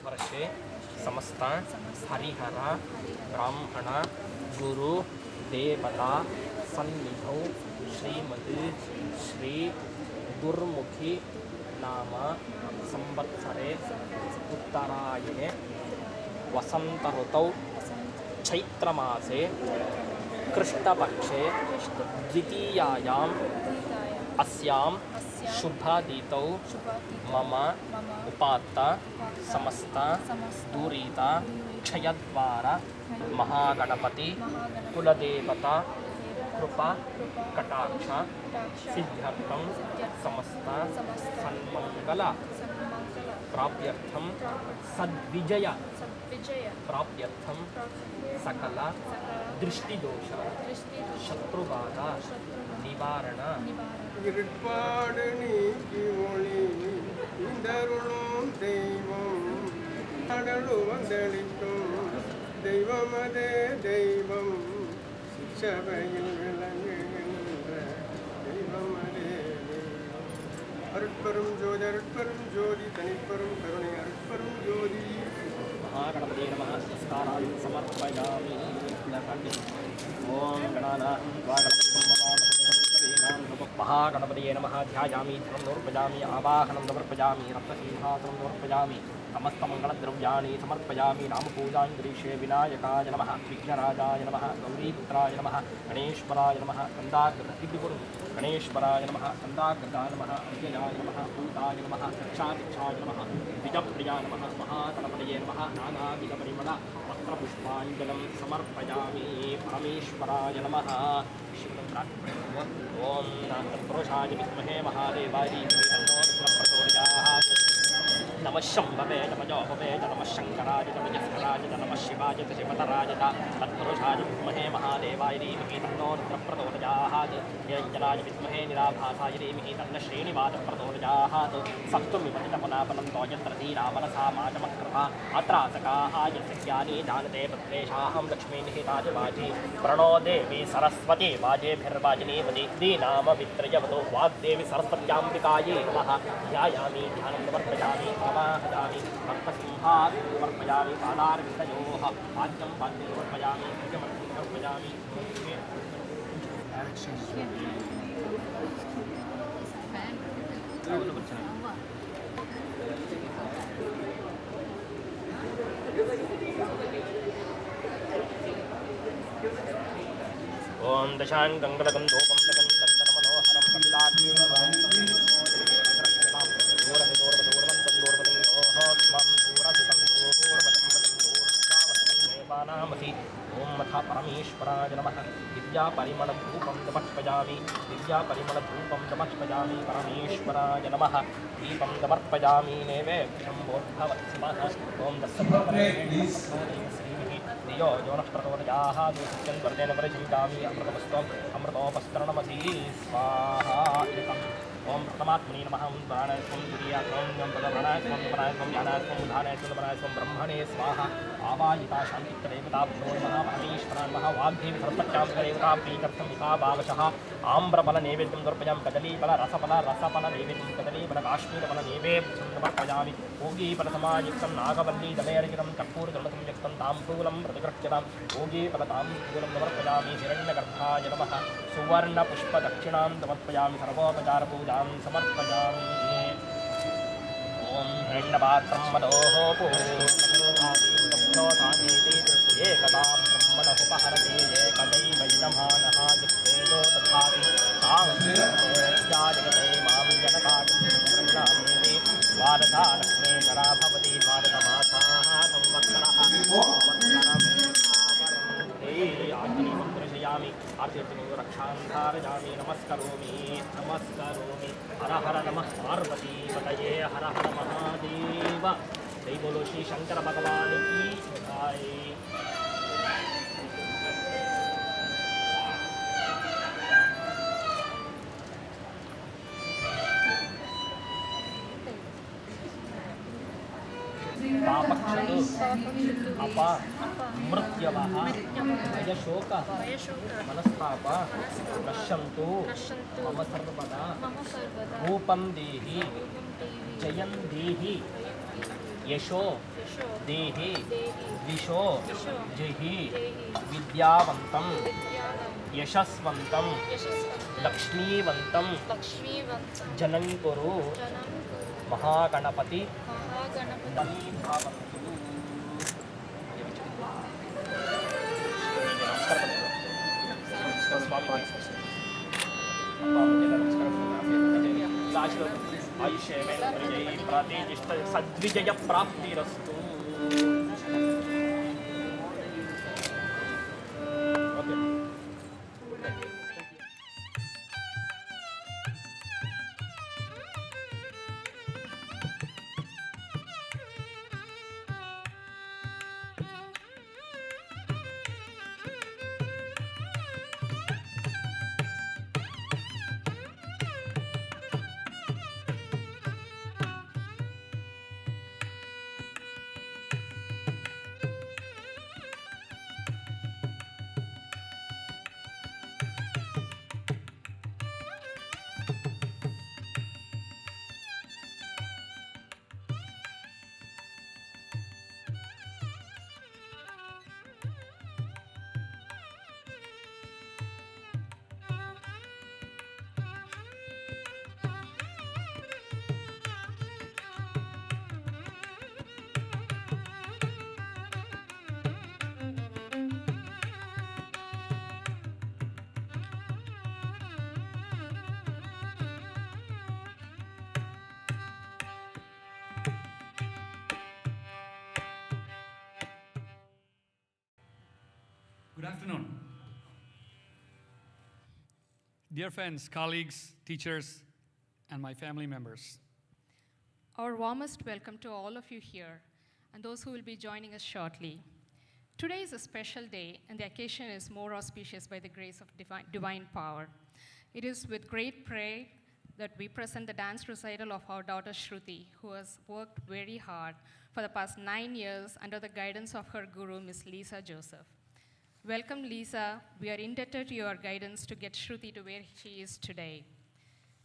वर्षे समस्त हरिहर ब्राह्मण गुरु देवता सन्निधौ श्रीमती श्री गुरुमुखी नाम संवत्सरे उत्तरायणे वसंत ऋतौ चैत्रमासे कृष्णपक्षे द्वितीयायाम् अस्यां शुभदितौ मम उपात्त समस्त दूरिता क्षयद्वारा महागणपति कुलदेवता कृपा कटाक्ष सिद्ध्यर्थं समस्त सन्मंगल प्राप्त्यर्थं सद्विजय प्राप्त्यर्थं सकल दृष्टिदोष शत्रुबाधा निवारण தெய்வமதே தெய்வம் சபையில் விளங்குகின்ற தெய்வமதே தெய்வம் அருட்பெரும் ஜோதி அருட்பெரும் ஜோதி தனிப்பெரும் கருணை அருட்பெரும் ஜோதி महागणपते नमः नमस्काराय समर्पयामि ओम गणानां महागणपतये नमः ध्यायामि धनं समर्पयामि आवाहनं समर्पयामि रत्नसिंहासनं समर्पयामि समस्तमङ्गलद्रव्याणि समर्पयामि नामपूजाञ्जलिषे विनायकाय नमः विघ्नराजाय नमः गौरीपुत्राय नमः गणेश्वराय नमः गणेश्वराय नमः कंदाग्रदाय नमः अव्ययाय नमः भूताय नमः रक्षादिक्षाय नमः द्विजप्रियाय नमः महागणपतये नमः नानाविधपरिमल वस्त्रपुष्पाञ्जलिं समर्पयामि परमेश्वराय नमः ओम तत्पुरुषाय विद्महे महादेवाय नमः शंभवे नमः जोभवे नमः शंकराय नमः जस्कराय नमः शिवाय शिवतराय तत्पुरुषाय विद्महे महादेवाय धीमहि तन्नो रुद्रः प्रचोदयात् निरञ्जनाय विद्महे निराभासाय धीमहि तन्नः श्रीनिवासः प्रचोदयात् सप्तमिपतितपनापनं तोयत्र धीरामनसा माजमकृता अत्रासकाय ज्ञानी जानते पुत्रेशाहं लक्ष्मीनिहिताजवाजी प्रणो देवी सरस्वती वाजेभिर्वाजिनीपति दीनामवित्रयवतो वाग्देवी सरस्वत्याम्बिकायै नमः ध्यायामि ध्यानं समर्पयामि आवाहयामि भक्तसिंहासनं समर्पयामि पादारविन्दयोः पाद्यं समर्पयामि भुजमर्घ्यं समर्पयामि ओम दशांगंगलकं धूपं मनोहरं ओम मथा परमेश्वराय नमः दिव्यापरिमलधूपं समर्पयामि परमेश्वराय नमः दीपं समर्पयामि नैवेद्यं बोद्धवत्सवः ओम यो नः प्रचोदयात् सत्यं वर्तेन परिचिन्तामि अमृतमस्त्वम् अमृतोपस्तरणमसि स्वाहा ओम प्रथमात्मने नमः ओम प्राणायामं द्वितीयात्मं ओम प्राणायामं प्राणायामं ज्ञानात्मं उदानात्मं प्राणायामं ब्रह्मणे स्वाहा आवाहिता शान्तिदेवता भो नमः परमेश्वराय नमः वाग्देवी सरस्वत्यां देवता प्रीत्यर्थं मिता भावशः आम्रफल नैवेद्यं समर्पयामि कदलीफल रसफल नैवेद्यं कदलीफल काश्मीरफल नैवेद्यं समर्पयामि भोगीफलसमायुक्तं नागवल्ली दलयर्गितं कर्पूरदलसंयुक्तं ताम्बूलं प्रतिगृह्यतां भोगीफलताम्बूलं समर्पयामि हिरण्यगर्भाय नमः सुवर्णपुष्पदक्षिणां समर्पयामि सर्वोपचारपूजां समर्पयामि ओम हिरण्यपात्रं मदोः एकदा ब्रह्मणोपहरति एकदैव यजमानः जित्तेजो तथापि जगते मां जनकाटि द्वादशा लक्ष्मीकरा भवति द्वादशमासाः संवत्सरः आर्तिमन्त्रयामि आर्तिर्तिमो रक्षां धारयामि नमस्करोमि हर हर नमः पार्वतीपतये हर हर महादेव जय बोलो श्री शंकर भगवान की जय। पापक्षतु अप मृत्यवः भयशोक मनस्ताप नश्यन्तु मम सर्वदा रूपं देहि जयं देहि यशो यशो देहि देहि दिशो दिशो जहि देहि विद्यावन्तं विद्यानं यशस्वन्तं यशस्वन्तं लक्ष्मीवन्तं लक्ष्मीवन्तं जनं कुरु जनं कुरु Mahaganapati Mahaganapati तमीभावन्तु सद्विजय प्राप्तिरस्तु Good afternoon. Dear friends, colleagues, teachers, and my family members. Our warmest welcome to all of you here and those who will be joining us shortly. Today is a special day, and the occasion is more auspicious by the grace of divine power. It is with great pride that we present the dance recital of our daughter Shruti, who has worked very hard for the past 9 years under the guidance of her guru, Miss Lisa Joseph. Welcome, Lisa. We are indebted to your guidance to get Shruti to where she is today.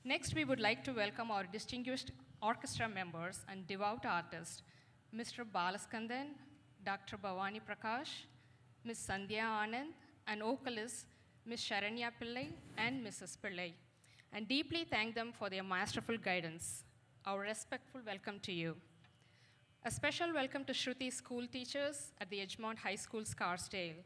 Next, we would like to welcome our distinguished orchestra members and devout artists, Mr. Balaskandan, Dr. Bhavani Prakash, Ms. Sandhya Anand, and vocalists Ms. Sharanya Pillai and Mrs. Pillai, and deeply thank them for their masterful guidance. Our respectful welcome to you. A special welcome to Shruti's school teachers at the Edgemont High School, Scarsdale,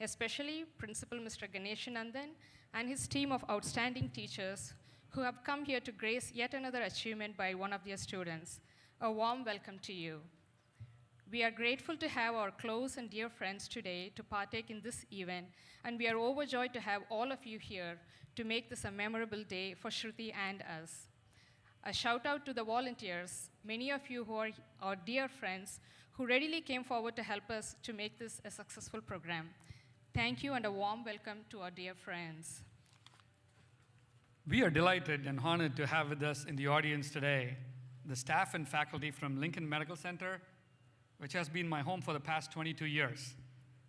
especially Principal Mr. Ganeshanandan and his team of outstanding teachers who have come here to grace yet another achievement by one of their students. A warm welcome to you. We are grateful to have our close and dear friends today to partake in this event, and we are overjoyed to have all of you here to make this a memorable day for Shruti and us. A shout out to the volunteers, many of you who are our dear friends who readily came forward to help us to make this a successful program. Thank you and a warm welcome to our dear friends. We are delighted and honored to have with us in the audience today the staff and faculty from Lincoln Medical Center, which has been my home for the past 22 years,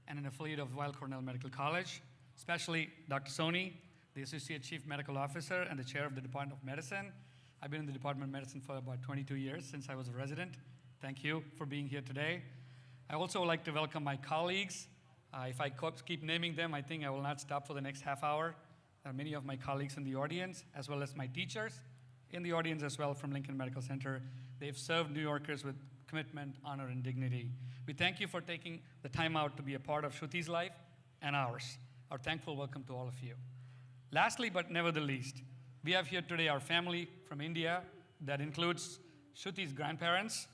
and an affiliate of Weill Cornell Medical College, especially Dr. Soni, the Associate Chief Medical Officer and the Chair of the Department of Medicine. I've been in the Department of Medicine for about 22 years since I was a resident. Thank you for being here today. I also would like to welcome my colleagues. If I keep naming them, I think I will not stop for the next half hour. There are many of my colleagues in the audience, as well as my teachers in the audience as well from Lincoln Medical Center. They've served New Yorkers with commitment, honor, and dignity. We thank you for taking the time out to be a part of Shruti's life and ours. Our thankful welcome to all of you. Lastly, but never the least, we have here today our family from India that includes Shruti's grandparents,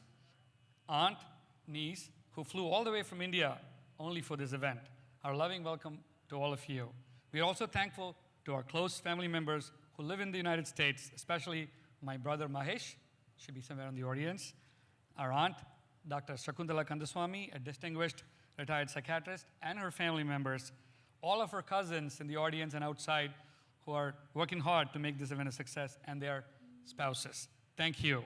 aunt, niece, who flew all the way from India only for this event. Our loving welcome to all of you. We are also thankful to our close family members who live in the United States, especially my brother Mahesh, should be somewhere in the audience, our aunt, Dr. Shakuntala Kandaswamy, a distinguished retired psychiatrist, and her family members, all of her cousins in the audience and outside who are working hard to make this event a success, and their spouses. Thank you.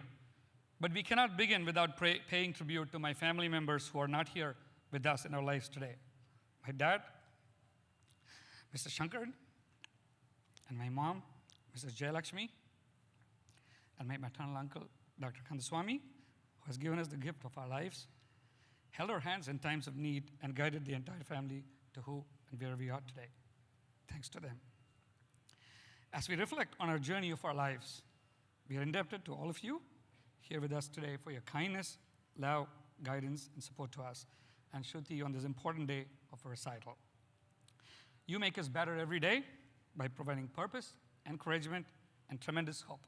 But we cannot begin without paying tribute to my family members who are not here with us in our lives today. My dad, Mr. Shankar, and my mom, Mrs. Jayalakshmi, and my maternal uncle, Dr. Kandaswamy, who has given us the gift of our lives, held our hands in times of need, and guided the entire family to who and where we are today. Thanks to them. As we reflect on our journey of our lives, we are indebted to all of you here with us today for your kindness, love, guidance, and support to us, and Shruti on this important day of a recital. You make us better every day by providing purpose, encouragement, and tremendous hope.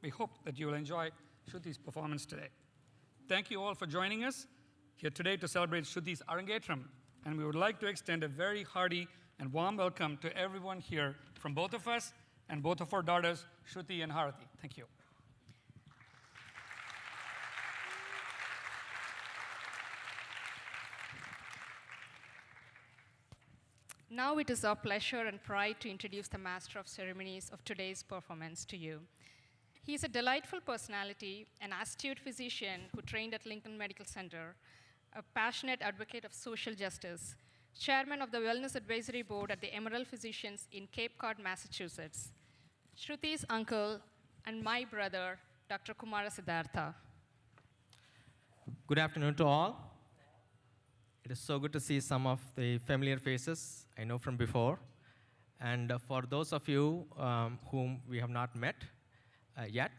We hope that you will enjoy Shruti's performance today. Thank you all for joining us here today to celebrate Shruti's Arangetram, and we would like to extend a very hearty and warm welcome to everyone here from both of us and both of our daughters, Shruti and Harati. Thank you. Now it is our pleasure and pride to introduce the master of ceremonies of today's performance to you. He is a delightful personality, an astute physician who trained at Lincoln Medical Center, a passionate advocate of social justice, chairman of the Wellness Advisory Board at the Emerald Physicians in Cape Cod, Massachusetts. Shruti's uncle and my brother, Dr. Kumara Siddhartha. Good afternoon to all. It is so good to see some of the familiar faces I know from before. And for those of you whom we have not met yet,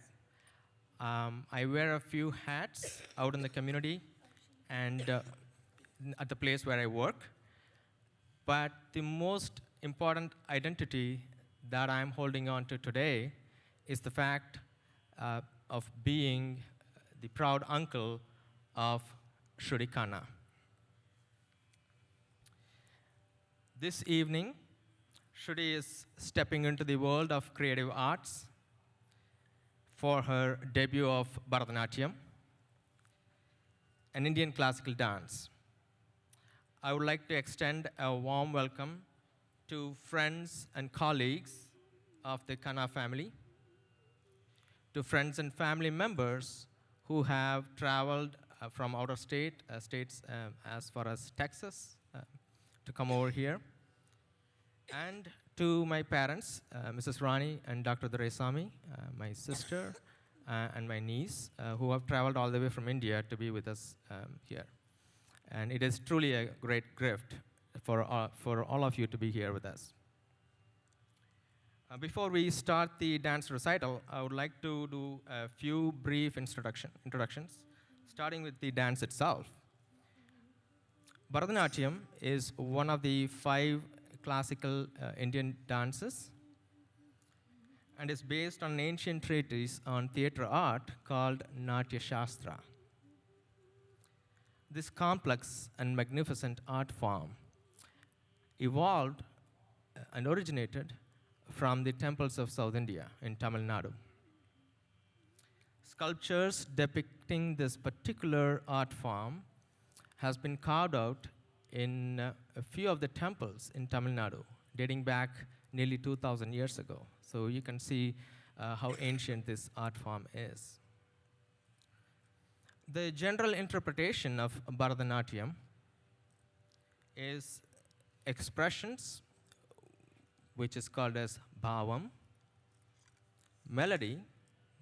I wear a few hats out in the community and at the place where I work. But the most important identity that I'm holding on to today is the fact of being the proud uncle of Shruti Khanna. This evening, Shruti is stepping into the world of creative arts for her debut of Bharatanatyam, an Indian classical dance. I would like to extend a warm welcome to friends and colleagues of the Khanna family, to friends and family members who have traveled from outer states as far as Texas to come over here, and to my parents, Mrs. Rani and Dr. Doraisamy, my sister and my niece, who have traveled all the way from India to be with us here. And it is truly a great gift for all of you to be here with us. Before we start the dance recital, I would like to do a few brief introductions, starting with the dance itself. Bharatanatyam is one of the 5 classical Indian dances and is based on an ancient treatise on theater art called Natya Shastra. This complex and magnificent art form evolved and originated from the temples of South India in Tamil Nadu. Sculptures depicting this particular art form has been carved out in a few of the temples in Tamil Nadu, dating back nearly 2,000 years ago. So you can see how ancient this art form is. The general interpretation of Bharatanatyam is expressions, which is called as bhavam, melody,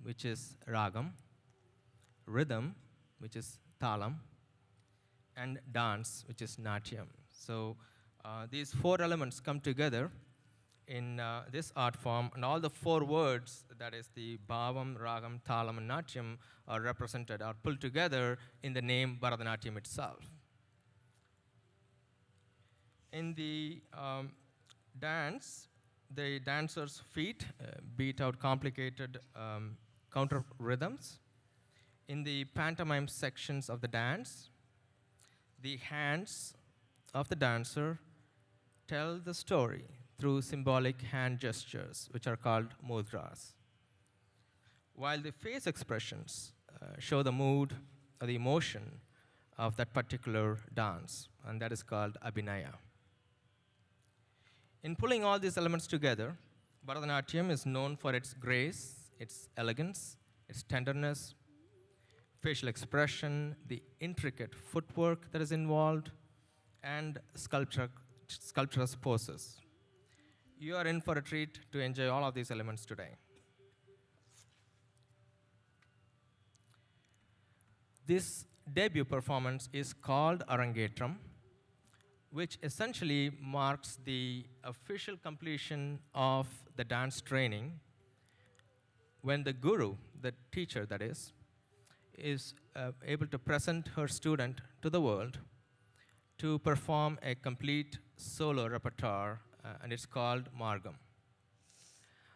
which is ragam, rhythm, which is talam, and dance, which is natyam. So these 4 elements come together in this art form, and all the 4 words, that is the bhavam, ragam, talam, and natyam, are represented, are pulled together in the name Bharatanatyam itself. In the dance, the dancer's feet beat out complicated counter rhythms. In the pantomime sections of the dance, the hands of the dancer tell the story through symbolic hand gestures, which are called mudras, while the face expressions show the mood or the emotion of that particular dance, and that is called abhinaya. In pulling all these elements together, Bharatanatyam is known for its grace, its elegance, its tenderness, facial expression, the intricate footwork that is involved, and sculpturous poses. You are in for a treat to enjoy all of these elements today. this debut performance is called Arangetram, which essentially marks the official completion of the dance training when the guru, the teacher that is able to present her student to the world to perform a complete solo repertoire, and it's called Margam.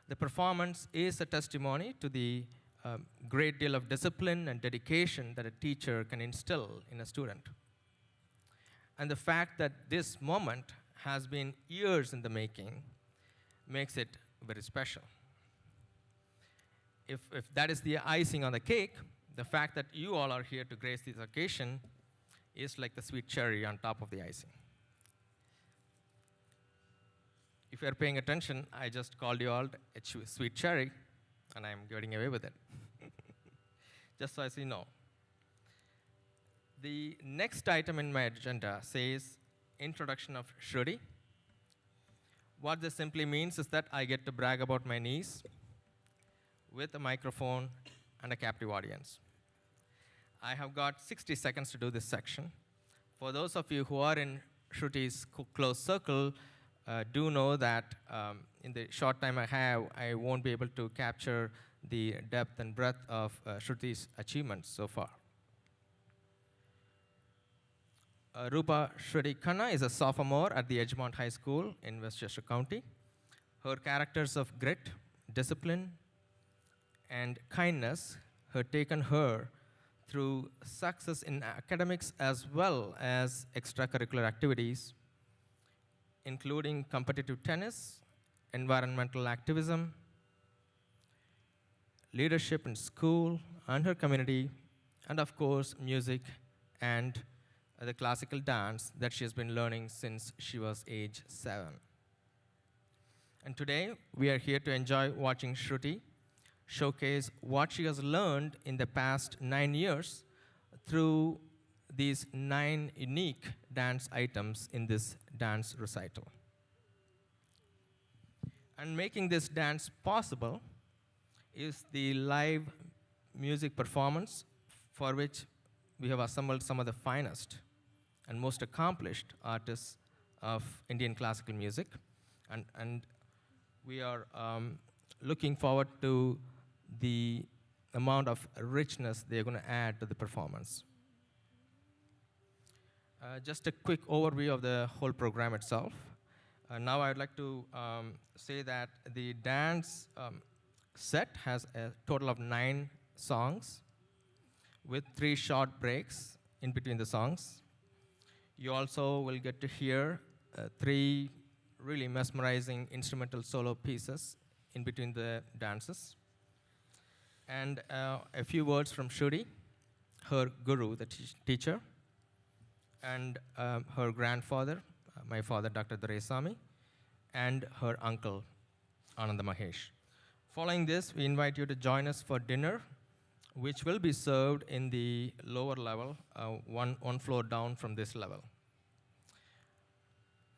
The performance is a testimony to the great deal of discipline and dedication that a teacher can instill in a student. And the fact that this moment has been years in the making makes it very special. If that is the icing on the cake, the fact that you all are here to grace this occasion is like the sweet cherry on top of the icing. If you're paying attention, I just called you all a sweet cherry, and I'm getting away with it. Just so as you know. The next item in my agenda says Introduction of Shruti. What this simply means is that I get to brag about my niece with a microphone and a captive audience. I have got 60 seconds to do this section. For those of you who are in Shruti's close circle, do know that in the short time I have, I won't be able to capture the depth and breadth of Shruti's achievements so far. Rupa Shruti Khanna is a sophomore at the Edgemont High School in Westchester County. Her characters of grit, discipline, and kindness have taken her through success in academics as well as extracurricular activities, including competitive tennis, environmental activism, leadership in school and her community, and of course, music and the classical dance that she has been learning since she was age 7. And today, we are here to enjoy watching Shruti showcase what she has learned in the past 9 years through these 9 unique dance items in this dance recital. And making this dance possible is the live music performance for which we have assembled some of the finest and most accomplished artists of Indian classical music. And we are looking forward to the amount of richness they're going to add to the performance. Just a quick overview of the whole program itself. Now I'd like to say that the dance set has a total of 9 songs with 3 short breaks in between the songs. You also will get to hear 3 really mesmerizing instrumental solo pieces in between the dances. And a few words from Shruti, her guru, the teacher, and her grandfather, my father, Dr. Doraisamy, and her uncle, Ananda Mahesh. Following this, we invite you to join us for dinner, which will be served in the lower level, one floor down from this level.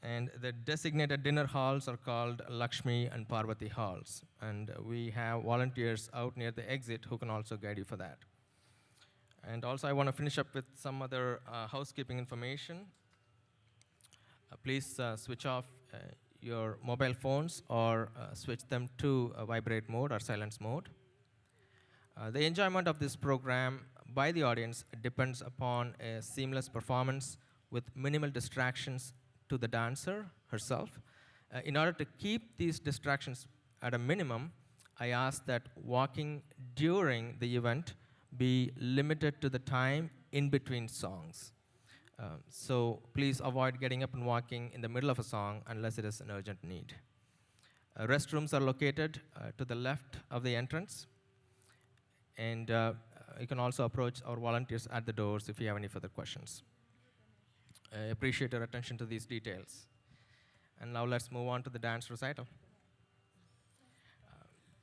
And the designated dinner halls are called Lakshmi and Parvati halls. And we have volunteers out near the exit who can also guide you for that. And also, I want to finish up with some other housekeeping information. Please switch off your mobile phones or switch them to vibrate mode or silence mode. The enjoyment of this program by the audience depends upon a seamless performance with minimal distractions to the dancer herself. In order to keep these distractions at a minimum, I ask that walking during the event be limited to the time in between songs. So please avoid getting up and walking in the middle of a song unless it is an urgent need. Restrooms are located to the left of the entrance. And you can also approach our volunteers at the doors if you have any further questions. I appreciate your attention to these details. And now let's move on to the dance recital.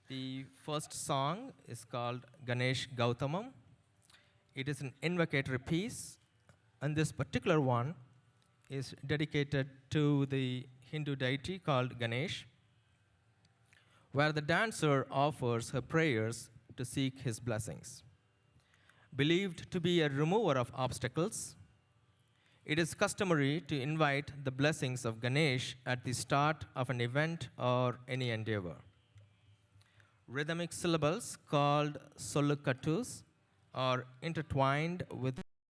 The first song is called Ganesh Gautamam. It is an invocatory piece, and this particular one is dedicated to the Hindu deity called Ganesh, where the dancer offers her prayers to seek his blessings. believed to be a remover of obstacles. It is customary to invite the blessings of Ganesh at the start of an event or any endeavor. Rhythmic syllables called solukatus are intertwined with